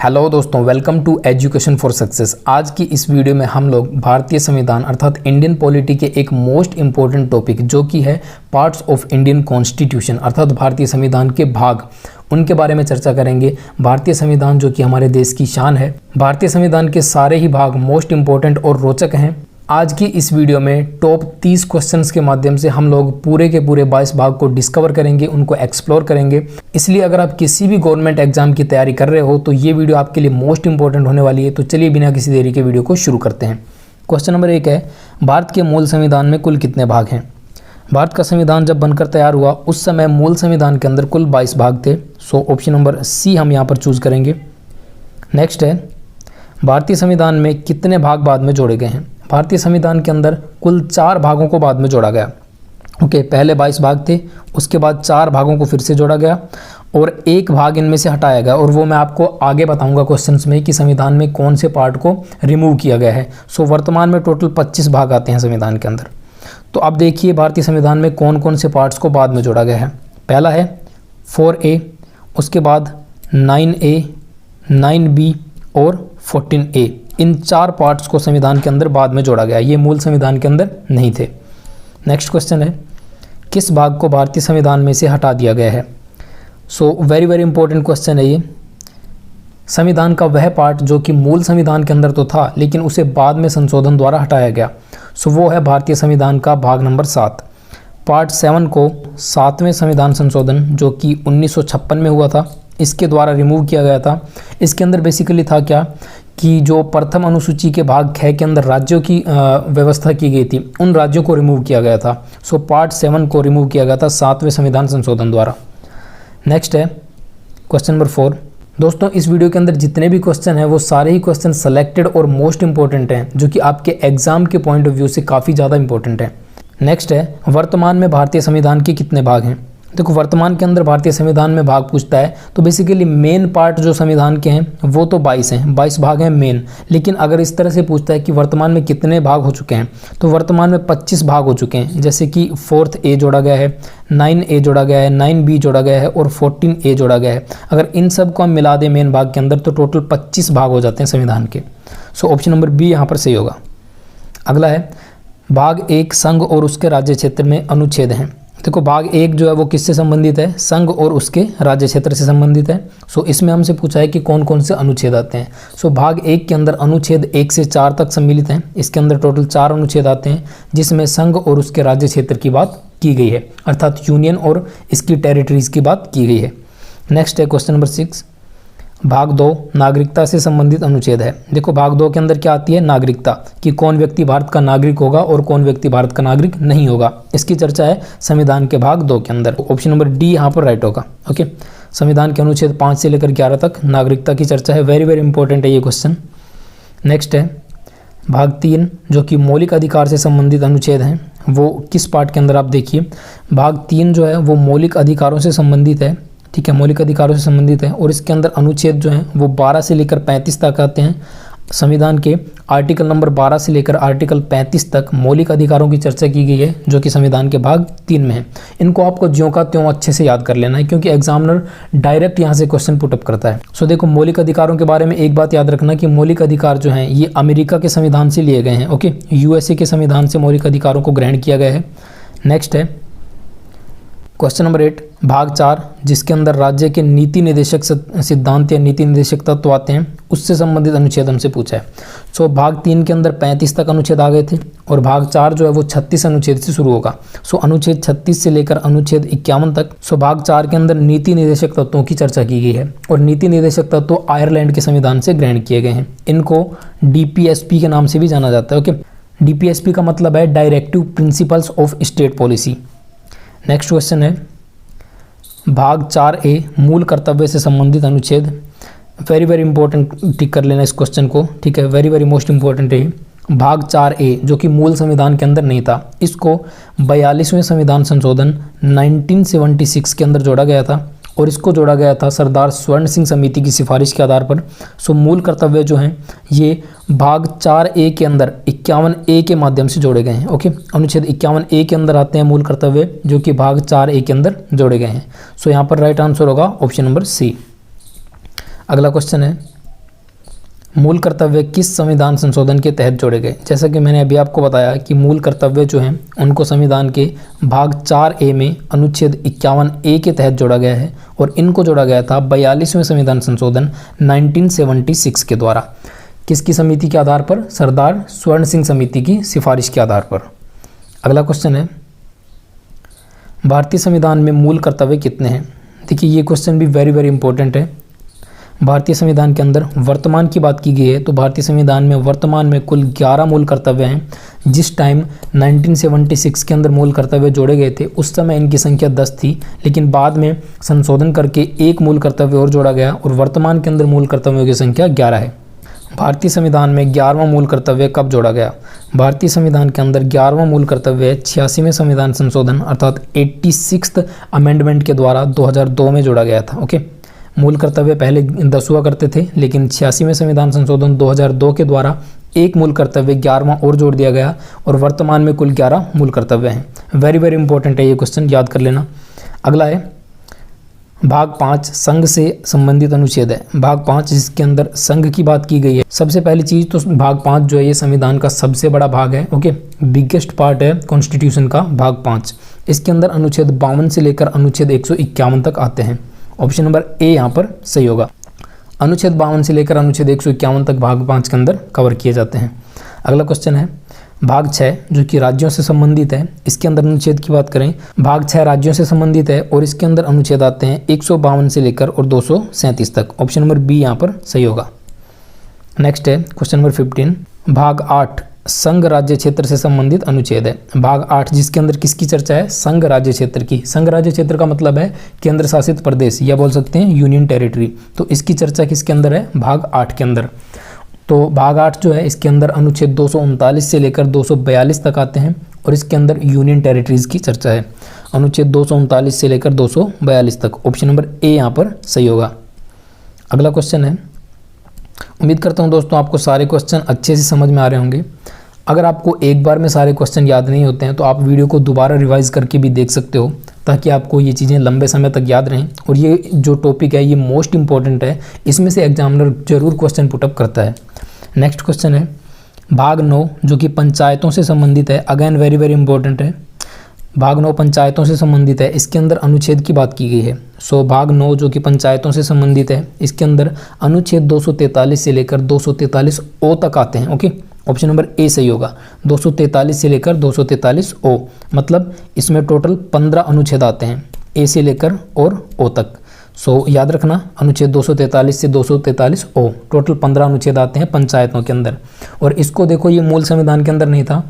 Hello दोस्तों, welcome to education for success. आज की इस वीडियो में हम लोग भारतीय संविधान अर्थात इंडियन पॉलिटी के एक मोस्ट इंपॉर्टेंट टॉपिक जो कि है पार्ट्स ऑफ इंडियन कॉन्स्टिट्यूशन अर्थात भारतीय संविधान के भाग, उनके बारे में चर्चा करेंगे। भारतीय संविधान जो कि हमारे देश की शान है, भारतीय संविधान के सारे ही भाग मोस्ट इंपॉर्टेंट और रोचक हैं। आज की इस वीडियो में टॉप 30 क्वेश्चंस के माध्यम से हम लोग पूरे के पूरे 22 भाग को डिस्कवर करेंगे, उनको एक्सप्लोर करेंगे। इसलिए अगर आप किसी भी गवर्नमेंट एग्जाम की तैयारी कर रहे हो तो ये वीडियो आपके लिए मोस्ट इंपॉर्टेंट होने वाली है। तो चलिए बिना किसी देरी के वीडियो को शुरू करते हैं। क्वेश्चन नंबर 1 है, भारत के मूल संविधान में कुल कितने भाग हैं? भारत का संविधान जब बनकर तैयार हुआ उस समय मूल संविधान के अंदर कुल 22 भाग थे। सो ऑप्शन नंबर सी हम यहाँ पर चूज करेंगे। नेक्स्ट है, भारतीय संविधान में कितने भाग बाद में जोड़े गए हैं? भारतीय संविधान के अंदर कुल 4 भागों को बाद में जोड़ा गया। पहले 22 भाग थे, उसके बाद 4 भागों को फिर से जोड़ा गया और एक भाग इनमें से हटाया गया, और वो मैं आपको आगे बताऊंगा क्वेश्चंस में कि संविधान में कौन से पार्ट को रिमूव किया गया है। सो वर्तमान में टोटल 25 भाग आते हैं संविधान के अंदर। तो अब देखिए भारतीय संविधान में कौन कौन से पार्ट्स को बाद में जोड़ा गया है। पहला है 4A, उसके बाद 9A, 9B और 14A। इन 4 पार्ट्स को संविधान के अंदर बाद में जोड़ा गया, ये मूल संविधान के अंदर नहीं थे। नेक्स्ट क्वेश्चन है, किस भाग को भारतीय संविधान में से हटा दिया गया है? So very very important question है ये। संविधान का वह पार्ट जो कि मूल संविधान के अंदर तो था लेकिन उसे बाद में संशोधन द्वारा हटाया गया, सो वो है भारतीय संविधान का भाग नंबर 7। पार्ट 7 को 7वें संविधान संशोधन जो कि 1956 में हुआ था, इसके द्वारा रिमूव किया गया था। इसके अंदर बेसिकली था क्या कि जो प्रथम अनुसूची के भाग 6 के अंदर राज्यों की व्यवस्था की गई थी, उन राज्यों को रिमूव किया गया था। सो पार्ट 7 को रिमूव किया गया था 7वें संविधान संशोधन द्वारा। नेक्स्ट है क्वेश्चन नंबर 4। दोस्तों, इस वीडियो के अंदर जितने भी क्वेश्चन हैं वो सारे ही क्वेश्चन सेलेक्टेड और मोस्ट इंपॉर्टेंट हैं, जो कि आपके एग्जाम के पॉइंट ऑफ व्यू से काफ़ी ज़्यादा इंपॉर्टेंट है। नेक्स्ट है, वर्तमान में भारतीय संविधान के कितने भाग हैं? देखो, वर्तमान के अंदर भारतीय संविधान में भाग पूछता है तो बेसिकली मेन पार्ट जो संविधान के हैं वो तो 22 हैं, 22 भाग हैं मेन। लेकिन अगर इस तरह से पूछता है कि वर्तमान में कितने भाग हो चुके हैं, तो वर्तमान में 25 भाग हो चुके हैं। जैसे कि 4A जोड़ा गया है, 9A जोड़ा गया है, 9B जोड़ा गया है और 14A जोड़ा गया है। अगर इन सब को हम मिला दें मेन भाग के अंदर तो टोटल 25 भाग हो जाते हैं संविधान के। सो ऑप्शन नंबर बी यहाँ पर सही होगा। अगला है, भाग 1 संघ और उसके राज्य क्षेत्र में अनुच्छेद हैं। देखो, भाग 1 जो है वो किससे संबंधित है? संघ और उसके राज्य क्षेत्र से संबंधित है। सो इसमें हमसे पूछा है कि कौन कौन से अनुच्छेद आते हैं। सो भाग 1 के अंदर अनुच्छेद 1 से 4 तक सम्मिलित हैं। इसके अंदर टोटल 4 अनुच्छेद आते हैं जिसमें संघ और उसके राज्य क्षेत्र की बात की गई है, अर्थात यूनियन और इसकी टेरिटरीज की बात की गई है। नेक्स्ट है क्वेश्चन नंबर 6। भाग 2 नागरिकता से संबंधित अनुच्छेद है। देखो, भाग 2 के अंदर क्या आती है? नागरिकता, कि कौन व्यक्ति भारत का नागरिक होगा और कौन व्यक्ति भारत का नागरिक नहीं होगा। इसकी चर्चा है संविधान के भाग 2 के अंदर। ऑप्शन नंबर डी यहाँ पर राइट होगा। संविधान के अनुच्छेद 5 से लेकर 11 तक नागरिकता की चर्चा है। वेरी वेरी इंपॉर्टेंट है ये क्वेश्चन। नेक्स्ट है भाग 3 जो कि मौलिक अधिकार से संबंधित अनुच्छेद हैं। वो किस पार्ट के अंदर? आप देखिए, भाग 3 जो है वो मौलिक अधिकारों से संबंधित है। ठीक है, मौलिक अधिकारों से संबंधित है और इसके अंदर अनुच्छेद जो हैं वो 12 से लेकर 35 तक आते हैं। संविधान के आर्टिकल नंबर 12 से लेकर आर्टिकल 35 तक मौलिक अधिकारों की चर्चा की गई है जो कि संविधान के भाग 3 में है। इनको आपको ज्यों का त्यों अच्छे से याद कर लेना है क्योंकि एग्जामिनर डायरेक्ट यहाँ से क्वेश्चन पुटअप करता है। सो देखो, मौलिक अधिकारों के बारे में एक बात याद रखना कि मौलिक अधिकार जो हैं ये अमेरिका के संविधान से लिए गए हैं। USA के संविधान से मौलिक अधिकारों को ग्रहण किया गया है। नेक्स्ट है क्वेश्चन नंबर 8। भाग 4 जिसके अंदर राज्य के नीति निर्देशक सिद्धांत या नीति निर्देशक तत्व आते हैं, उससे संबंधित अनुच्छेद हमसे पूछा है। सो भाग 3 के अंदर 35 तक अनुच्छेद आ गए थे और भाग 4 जो है वो 36 अनुच्छेद से शुरू होगा। सो अनुच्छेद 36 से लेकर अनुच्छेद 51 तक। सो भाग 4 के अंदर नीति निर्देशक तत्वों की चर्चा की गई है और नीति निर्देशक तत्व आयरलैंड के संविधान से ग्रहण किए गए हैं। इनको DPSP के नाम से भी जाना जाता है। DPSP का मतलब है directive principles of state policy. Next question है भाग 4A मूल कर्तव्य से संबंधित अनुच्छेद। वेरी वेरी इंपॉर्टेंट, टिक कर लेना इस क्वेश्चन को। ठीक है, वेरी वेरी मोस्ट इंपॉर्टेंट है। भाग 4A जो कि मूल संविधान के अंदर नहीं था, इसको 42वें संविधान संशोधन 1976 के अंदर जोड़ा गया था और इसको जोड़ा गया था सरदार स्वर्ण सिंह समिति की सिफारिश के आधार पर। सो मूल कर्तव्य जो हैं ये भाग 4A के अंदर 51A के माध्यम से जोड़े गए हैं। अनुच्छेद 51A के अंदर आते हैं मूल कर्तव्य जो कि भाग 4A के अंदर जोड़े गए हैं। सो यहाँ पर राइट आंसर होगा ऑप्शन नंबर सी। अगला क्वेश्चन है मूल कर्तव्य किस संविधान संशोधन के तहत जोड़े गए? जैसा कि मैंने अभी आपको बताया कि मूल कर्तव्य जो हैं उनको संविधान के भाग 4A में अनुच्छेद 51A के तहत जोड़ा गया है और इनको जोड़ा गया था 42वें संविधान संशोधन 1976 के द्वारा। किसकी समिति के आधार पर? सरदार स्वर्ण सिंह समिति की सिफारिश के आधार पर। अगला क्वेश्चन है, भारतीय संविधान में मूल कर्तव्य कितने हैं? देखिए ये क्वेश्चन भी वेरी वेरी इंपॉर्टेंट है। भारतीय संविधान के अंदर वर्तमान की बात की गई है तो भारतीय संविधान में वर्तमान में कुल 11 मूल कर्तव्य हैं। जिस टाइम 1976 के अंदर मूल कर्तव्य जोड़े गए थे उस समय इनकी संख्या 10 थी, लेकिन बाद में संशोधन करके एक मूल कर्तव्य और जोड़ा गया और वर्तमान के अंदर मूल कर्तव्यों की संख्या 11 है। भारतीय संविधान में 11वां मूल कर्तव्य कब जोड़ा गया? भारतीय संविधान के अंदर 11वां मूल कर्तव्य 86वें संविधान संशोधन अर्थात 86th अमेंडमेंट के द्वारा 2002 में जोड़ा गया था। ओके, मूल कर्तव्य पहले 10 हुआ करते थे, लेकिन 86वें संविधान संशोधन 2002 के द्वारा एक मूल कर्तव्य 11वां और जोड़ दिया गया और वर्तमान में कुल 11 मूल कर्तव्य हैं। वेरी वेरी इंपॉर्टेंट है ये क्वेश्चन, याद कर लेना। अगला है भाग 5 संघ से संबंधित अनुच्छेद है। भाग 5 जिसके अंदर संघ की बात की गई है। सबसे पहली चीज तो भाग 5 जो है ये संविधान का सबसे बड़ा भाग है। ओके, बिगेस्ट पार्ट है कॉन्स्टिट्यूशन का भाग 5। इसके अंदर अनुच्छेद 52 से लेकर अनुच्छेद 151 तक आते हैं। ऑप्शन नंबर ए यहाँ पर सही होगा। अनुच्छेद 52 से लेकर अनुच्छेद 151 तक भाग 5 के अंदर कवर किए जाते हैं। अगला क्वेश्चन है भाग 6 जो कि राज्यों से संबंधित है। इसके अंदर अनुच्छेद की बात करें, भाग 6 राज्यों से संबंधित है और इसके अंदर अनुच्छेद आते हैं 152 से लेकर और 237 तक। ऑप्शन नंबर बी यहाँ पर सही होगा। नेक्स्ट है क्वेश्चन नंबर 15, भाग 8 संघ राज्य क्षेत्र से संबंधित अनुच्छेद है। भाग 8 जिसके अंदर किसकी चर्चा है? संघ राज्य क्षेत्र की। संघ राज्य क्षेत्र का मतलब है केंद्र शासित प्रदेश या बोल सकते हैं यूनियन टेरिटरी। तो इसकी चर्चा किसके अंदर है? भाग 8 के अंदर। तो भाग 8 जो है इसके अंदर अनुच्छेद 239 से लेकर 242 तक आते हैं और इसके अंदर यूनियन टेरिटरीज की चर्चा है। अनुच्छेद 239 से लेकर 242 तक। ऑप्शन नंबर ए यहाँ पर सही होगा। अगला क्वेश्चन है, उम्मीद करता हूँ दोस्तों आपको सारे क्वेश्चन अच्छे से समझ में आ रहे होंगे। अगर आपको एक बार में सारे क्वेश्चन याद नहीं होते हैं तो आप वीडियो को दोबारा रिवाइज करके भी देख सकते हो ताकि आपको ये चीज़ें लंबे समय तक याद रहें। और ये जो टॉपिक है ये मोस्ट इंपॉर्टेंट है, इसमें से एग्जामिनर जरूर क्वेश्चन पुटअप करता है। नेक्स्ट क्वेश्चन है भाग 9 जो कि पंचायतों से संबंधित है। अगेन वेरी वेरी इंपॉर्टेंट है। भाग 9 पंचायतों से संबंधित है। इसके अंदर अनुच्छेद की बात की गई है। सो भाग 9 जो कि पंचायतों से संबंधित है इसके अंदर अनुच्छेद 243 से लेकर 243 ओ तक आते हैं। ओके, ऑप्शन नंबर ए सही होगा। 243 से लेकर 243 ओ, मतलब इसमें टोटल 15 अनुच्छेद आते हैं ए से लेकर और ओ तक। सो याद रखना अनुच्छेद 243 से 243 ओ, टोटल 15 अनुच्छेद आते हैं पंचायतों के अंदर। और इसको देखो ये मूल संविधान के अंदर नहीं था।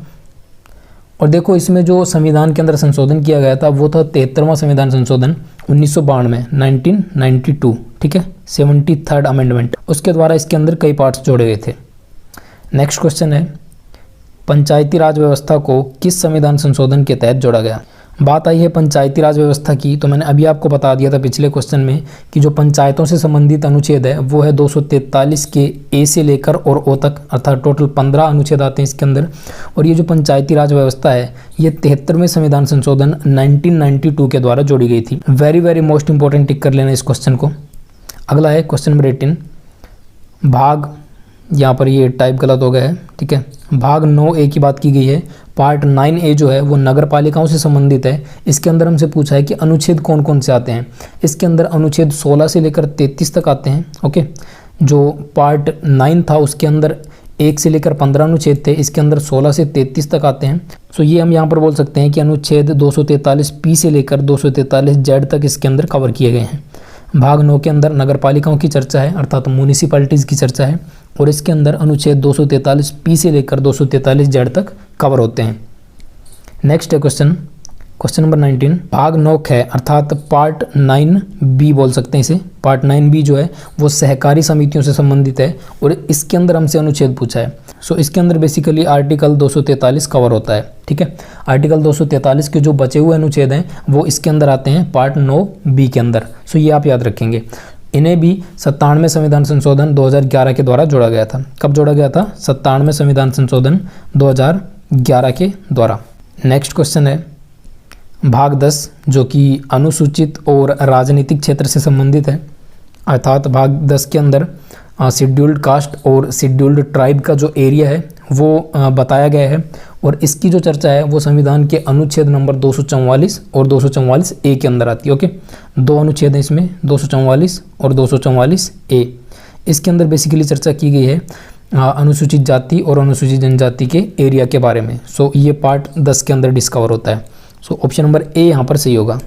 और देखो इसमें जो संविधान के अंदर संशोधन किया गया था वो था 73वां संविधान संशोधन 1992 1992, ठीक है, 73rd अमेंडमेंट। उसके द्वारा इसके अंदर कई पार्ट्स जोड़े गए थे। नेक्स्ट क्वेश्चन है पंचायती राज व्यवस्था को किस संविधान संशोधन के तहत जोड़ा गया? बात आई है पंचायती राज व्यवस्था की, तो मैंने अभी आपको बता दिया था पिछले क्वेश्चन में कि जो पंचायतों से संबंधित अनुच्छेद है वो है 243 के ए से लेकर और ओ तक, अर्थात टोटल 15 अनुच्छेद आते हैं इसके अंदर। और ये जो पंचायती राज व्यवस्था है ये 73वें संविधान संशोधन 1992 के द्वारा जोड़ी गई थी। वेरी वेरी मोस्ट इंपॉर्टेंट, टिक कर लेना इस क्वेश्चन को। अगला है क्वेश्चन नंबर 18, भाग, यहाँ पर ये टाइप गलत हो गया है, ठीक है, भाग 9A की बात की गई है। पार्ट 9A जो है वो नगर पालिकाओं से संबंधित है। इसके अंदर हमसे पूछा है कि अनुच्छेद कौन कौन से आते हैं। इसके अंदर अनुच्छेद 16 से लेकर 33 तक आते हैं। ओके, जो पार्ट 9 था उसके अंदर 1 से लेकर 15 अनुच्छेद थे, इसके अंदर 16 से 33 तक आते हैं। सो ये हम यहाँ पर बोल सकते हैं कि अनुच्छेद 243P से लेकर 243Z तक इसके अंदर कवर किए गए हैं। भाग 9 के अंदर नगर पालिकाओं की चर्चा है, अर्थात म्यूनिसिपैलिटीज़ की चर्चा है, और इसके अंदर अनुच्छेद 243P से लेकर 243Z तक कवर होते हैं। नेक्स्ट है क्वेश्चन नंबर 19, भाग 9 है अर्थात पार्ट 9B बोल सकते हैं इसे। पार्ट 9B जो है वो सहकारी समितियों से संबंधित है और इसके अंदर हमसे अनुच्छेद पूछा है। सो इसके अंदर बेसिकली आर्टिकल 243 कवर होता है, ठीक है। आर्टिकल 243 के जो बचे हुए अनुच्छेद हैं वो इसके अंदर आते हैं पार्ट 9B के अंदर। सो ये आप याद रखेंगे। इन्हें भी 97वें संविधान संशोधन 2011 के द्वारा जोड़ा गया था। कब जोड़ा गया था? 97वें संविधान संशोधन 2011 के द्वारा। नेक्स्ट क्वेश्चन है भाग 10 जो कि अनुसूचित और राजनीतिक क्षेत्र से संबंधित है, अर्थात भाग 10 के अंदर शेड्यूल्ड कास्ट और शेड्यूल्ड ट्राइब का जो एरिया है वो बताया गया है। और इसकी जो चर्चा है वो संविधान के अनुच्छेद नंबर 244 और 244 ए के अंदर आती है। ओके, दो अनुच्छेद हैं इसमें, 244 और 244 ए। इसके अंदर बेसिकली चर्चा की गई है अनुसूचित जाति और अनुसूचित जनजाति के एरिया के बारे में। सो ये पार्ट 10 के अंदर डिस्कवर होता है। सो ऑप्शन नंबर ए यहाँ पर सही होगा।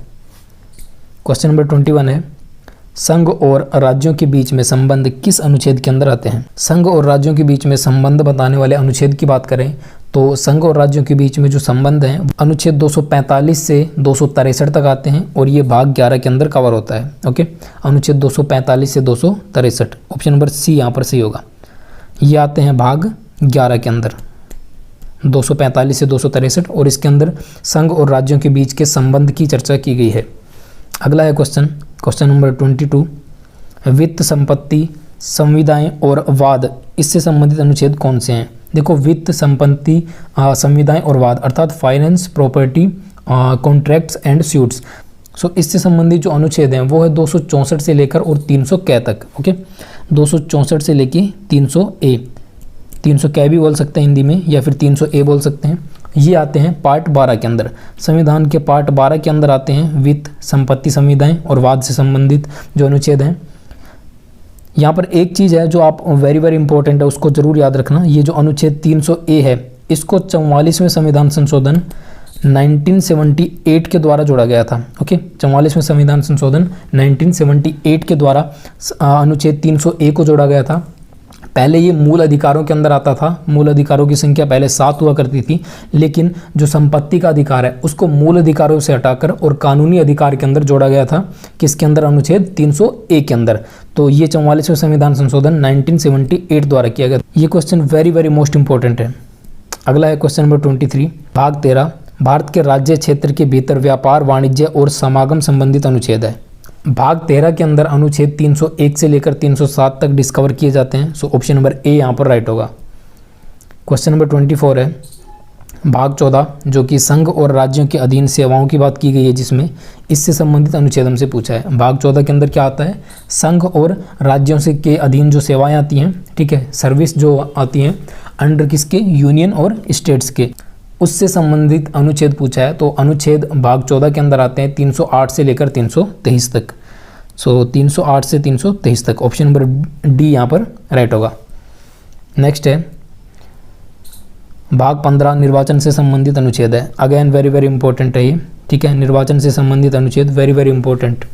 क्वेश्चन नंबर 21 है, संघ और राज्यों के बीच में संबंध किस अनुच्छेद के अंदर आते हैं? संघ और राज्यों के बीच में संबंध बताने वाले अनुच्छेद की बात करें तो संघ और राज्यों के बीच में जो संबंध हैं अनुच्छेद 245 से 263 तक आते हैं और ये भाग 11 के अंदर कवर होता है। ओके, अनुच्छेद 245 से 263, ऑप्शन नंबर सी यहाँ पर सही होगा। ये आते हैं भाग 11 के अंदर, 245 से 263, और इसके अंदर संघ और राज्यों के बीच के संबंध की चर्चा की गई है। अगला है क्वेश्चन नंबर 22, वित्त, संपत्ति, संविदाएं और वाद, इससे संबंधित अनुच्छेद कौन से हैं? देखो, वित्त, संपत्ति, संविदाएं और वाद अर्थात finance, property, contracts and suites. सो इससे संबंधित जो अनुच्छेद हैं वो है 264 से लेकर और 300 कै तक। ओके, 264 से लेके 300 ए, 300 कै भी बोल सकते हैं हिंदी में, या फिर 300 ए बोल सकते हैं। ये आते हैं पार्ट 12 के अंदर। संविधान के पार्ट 12 के अंदर आते हैं वित्त, संपत्ति, संविदाएं और वाद से संबंधित जो अनुच्छेद हैं। यहाँ पर एक चीज़ है जो आप वेरी वेरी इंपॉर्टेंट है, उसको जरूर याद रखना। ये जो अनुच्छेद 300 ए है, इसको 44वें संविधान संशोधन 1978 के द्वारा जोड़ा गया था। ओके, 44वें संविधान संशोधन 1978 के द्वारा अनुच्छेद 300 ए को जोड़ा गया था। पहले ये मूल अधिकारों के अंदर आता था। मूल अधिकारों की संख्या पहले 7 हुआ करती थी, लेकिन जो संपत्ति का अधिकार है उसको मूल अधिकारों से हटाकर और कानूनी अधिकार के अंदर जोड़ा गया था। किसके अंदर? अनुच्छेद 300 ए के अंदर। तो ये 44वें संविधान संशोधन 1978 द्वारा किया गया। ये question very very most important है। अगला है क्वेश्चन नंबर 23, भाग 13, भारत के राज्य क्षेत्र के भीतर व्यापार, वाणिज्य और समागम संबंधित अनुच्छेद है। भाग 13 के अंदर अनुच्छेद 301 से लेकर 307 तक डिस्कवर किए जाते हैं। सो ऑप्शन नंबर ए यहाँ पर राइट होगा। क्वेश्चन नंबर 24 है, भाग 14 जो कि संघ और राज्यों के अधीन सेवाओं की बात की गई है, जिसमें इससे संबंधित अनुच्छेद हमसे पूछा है। भाग 14 के अंदर क्या आता है? संघ और राज्यों से के अधीन जो सेवाएं आती हैं, ठीक है, सर्विस जो आती हैं अंडर किसके? यूनियन और स्टेट्स के, उससे संबंधित अनुच्छेद पूछा है। तो अनुच्छेद भाग 14 के अंदर आते हैं 308 से लेकर 323 तक। सो 308 से 323 तक, ऑप्शन नंबर डी यहाँ पर राइट होगा। नेक्स्ट है भाग 15, निर्वाचन से संबंधित अनुच्छेद है। अगेन वेरी वेरी इंपॉर्टेंट है ये, ठीक है, निर्वाचन से संबंधित अनुच्छेद वेरी वेरी इंपॉर्टेंट।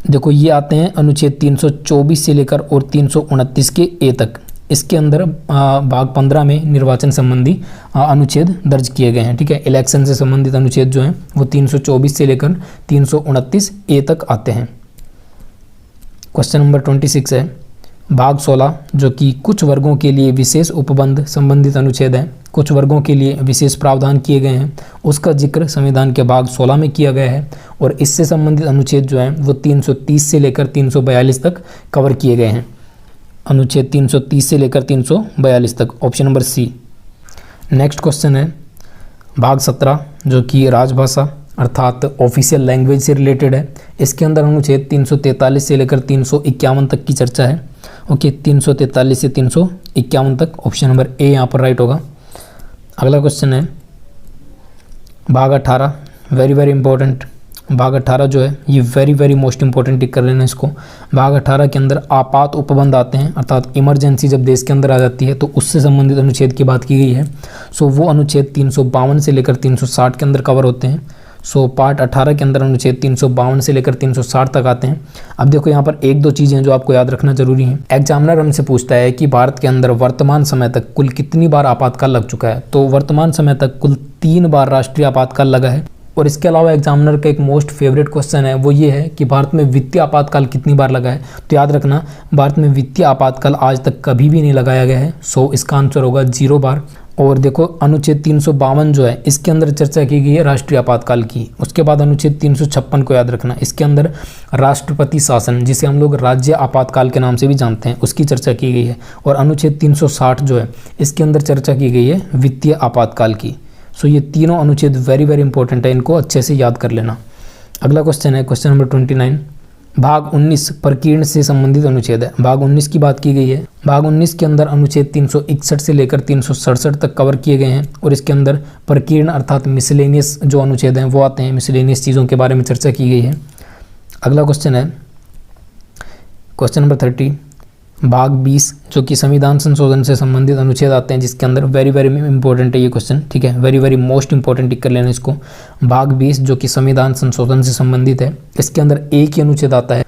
देखो, ये आते हैं अनुच्छेद 324 से लेकर और 329 के ए तक। इसके अंदर भाग 15 में निर्वाचन संबंधी अनुच्छेद दर्ज किए गए हैं, ठीक है। इलेक्शन से संबंधित अनुच्छेद जो हैं वो 324 से लेकर 329 ए तक आते हैं। क्वेश्चन नंबर 26 है, भाग 16 जो कि कुछ वर्गों के लिए विशेष उपबंध संबंधित अनुच्छेद है, कुछ वर्गों के लिए विशेष प्रावधान किए गए हैं, उसका जिक्र संविधान के भाग 16 में किया गया है। और इससे संबंधित अनुच्छेद जो हैं वो 330 से लेकर 342 तक कवर किए गए हैं। अनुच्छेद 330 से लेकर 342 तक, option number C. Next question है भाग 17 जो कि राजभाषा अर्थात ऑफिशियल लैंग्वेज से रिलेटेड है। इसके अंदर अनुच्छेद 343 से लेकर 351 तक की चर्चा है। ओके, 343 से 351 तक, ऑप्शन नंबर ए यहाँ पर राइट होगा। अगला क्वेश्चन है भाग 18, वेरी वेरी इंपॉर्टेंट। भाग 18 जो है ये वेरी वेरी मोस्ट इंपॉर्टेंट, टिक कर लेना इसको। भाग 18 के अंदर आपात उपबंध आते हैं, अर्थात इमरजेंसी जब देश के अंदर आ जाती है तो उससे संबंधित अनुच्छेद की बात की गई है। सो वो अनुच्छेद 352 से लेकर 360 के अंदर कवर होते हैं। सो पार्ट 18 के अंदर अनुच्छेद 352 से लेकर 360 तक आते हैं। अब देखो, यहाँ पर एक दो चीज़ें जो आपको याद रखना जरूरी है। एग्जामिनर हमसे पूछता है कि भारत के अंदर वर्तमान समय तक कुल कितनी बार आपातकाल लग चुका है। तो वर्तमान समय तक कुल 3 बार राष्ट्रीय आपातकाल लगा है। और इसके अलावा एग्जामिनर का एक मोस्ट फेवरेट क्वेश्चन है, वो ये है कि भारत में वित्तीय आपातकाल कितनी बार लगा है। तो याद रखना, भारत में वित्तीय आपातकाल आज तक कभी भी नहीं लगाया गया है। सो इसका आंसर होगा 0 बार। और देखो, अनुच्छेद 352 जो है इसके अंदर चर्चा की गई है राष्ट्रीय आपातकाल की। उसके बाद अनुच्छेद 356 को याद रखना, इसके अंदर राष्ट्रपति शासन, जिसे हम लोग राज्य आपातकाल के नाम से भी जानते हैं, उसकी चर्चा की गई है। और अनुच्छेद 360 जो है इसके अंदर चर्चा की गई है वित्तीय आपातकाल की। सो ये तीनों अनुच्छेद वेरी वेरी इंपॉर्टेंट है, इनको अच्छे से याद कर लेना। अगला क्वेश्चन है क्वेश्चन नंबर 29, भाग 19 प्रकीर्ण से संबंधित अनुच्छेद है। भाग 19 की बात की गई है। भाग 19 के अंदर अनुच्छेद 361 से लेकर 367 तक कवर किए गए हैं और इसके अंदर प्रकीर्ण अर्थात मिसलेनियस जो अनुच्छेद हैं वो आते हैं। मिसलेनियस चीज़ों के बारे में चर्चा की गई है। अगला क्वेश्चन है क्वेश्चन नंबर 30, भाग 20 जो कि संविधान संशोधन से संबंधित अनुच्छेद आते हैं, जिसके अंदर वेरी वेरी इंपॉर्टेंट है ये क्वेश्चन, ठीक है, वेरी वेरी मोस्ट इंपॉर्टेंट, टिक कर लेना इसको। भाग 20 जो कि संविधान संशोधन से संबंधित है, इसके अंदर एक ही अनुच्छेद आता है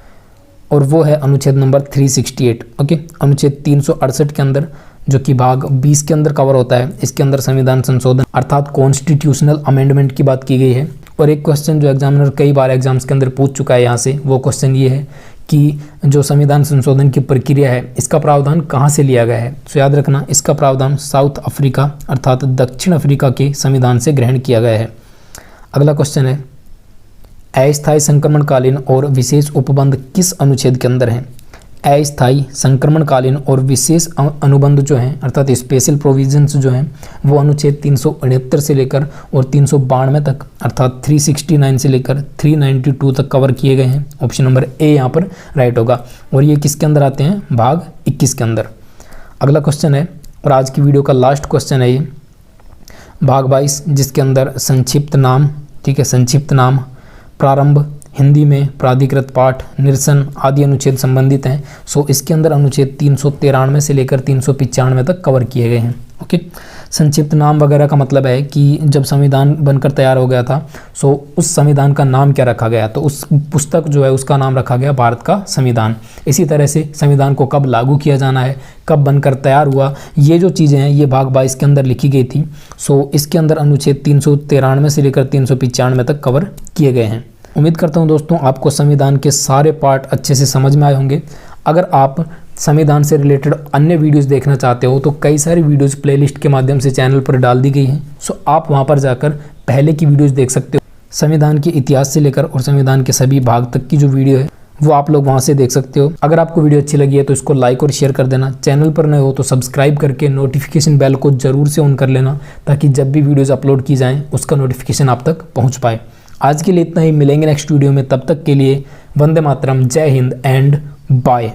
और वो है अनुच्छेद नंबर 368। ओके, अनुच्छेद 368 के अंदर जो कि भाग 20 के अंदर कवर होता है, इसके अंदर संविधान संशोधन अर्थात कॉन्स्टिट्यूशनल अमेंडमेंट की बात की गई है। और एक क्वेश्चन जो एग्जामिनर कई बार एग्जाम्स के अंदर पूछ चुका है यहाँ से, वो क्वेश्चन ये है कि जो संविधान संशोधन की प्रक्रिया है इसका प्रावधान कहाँ से लिया गया है। तो याद रखना, इसका प्रावधान साउथ अफ्रीका अर्थात दक्षिण अफ्रीका के संविधान से ग्रहण किया गया है। अगला क्वेश्चन है अस्थायी संक्रमणकालीन और विशेष उपबंध किस अनुच्छेद के अंदर है। अस्थायी संक्रमणकालीन और विशेष अनुबंध जो हैं अर्थात स्पेशल प्रोविजंस जो हैं वो अनुच्छेद 369 से लेकर और 392 तक अर्थात 369 से लेकर 392 तक कवर किए गए हैं। ऑप्शन नंबर ए यहाँ पर राइट होगा और ये किसके अंदर आते हैं, भाग 21 के अंदर। अगला क्वेश्चन है और आज की वीडियो का लास्ट क्वेश्चन है ये भाग 22 जिसके अंदर संक्षिप्त नाम, ठीक है, संक्षिप्त नाम, प्रारंभ, हिंदी में प्राधिकृत पाठ, निरसन आदि अनुच्छेद संबंधित हैं। सो इसके अंदर अनुच्छेद 393 से लेकर 395 तक कवर किए गए हैं। ओके, संक्षिप्त नाम वगैरह का मतलब है कि जब संविधान बनकर तैयार हो गया था सो उस संविधान का नाम क्या रखा गया, तो उस पुस्तक जो है उसका नाम रखा गया भारत का संविधान। इसी तरह से संविधान को कब लागू किया जाना है, कब बनकर तैयार हुआ, ये जो चीज़ें हैं ये भाग 22 के अंदर लिखी गई थी। सो इसके अंदर अनुच्छेद 393 से लेकर 395 तक कवर किए गए हैं। उम्मीद करता हूं दोस्तों आपको संविधान के सारे पार्ट अच्छे से समझ में आए होंगे। अगर आप संविधान से रिलेटेड अन्य वीडियोस देखना चाहते हो तो कई सारी वीडियोस प्लेलिस्ट के माध्यम से चैनल पर डाल दी गई हैं। सो आप वहां पर जाकर पहले की वीडियोस देख सकते हो। संविधान के इतिहास से लेकर और संविधान के सभी भाग तक की जो वीडियो है वो आप लोग वहां से देख सकते हो। अगर आपको वीडियो अच्छी लगी है तो इसको लाइक और शेयर कर देना। चैनल पर नए हो तो सब्सक्राइब करके नोटिफिकेशन बेल को जरूर से ऑन कर लेना ताकि जब भी वीडियोज़ अपलोड की जाएँ उसका नोटिफिकेशन आप तक पहुँच पाए। आज के लिए इतना ही, मिलेंगे नेक्स्ट वीडियो में। तब तक के लिए वंदे मातरम, जय हिंद एंड बाय।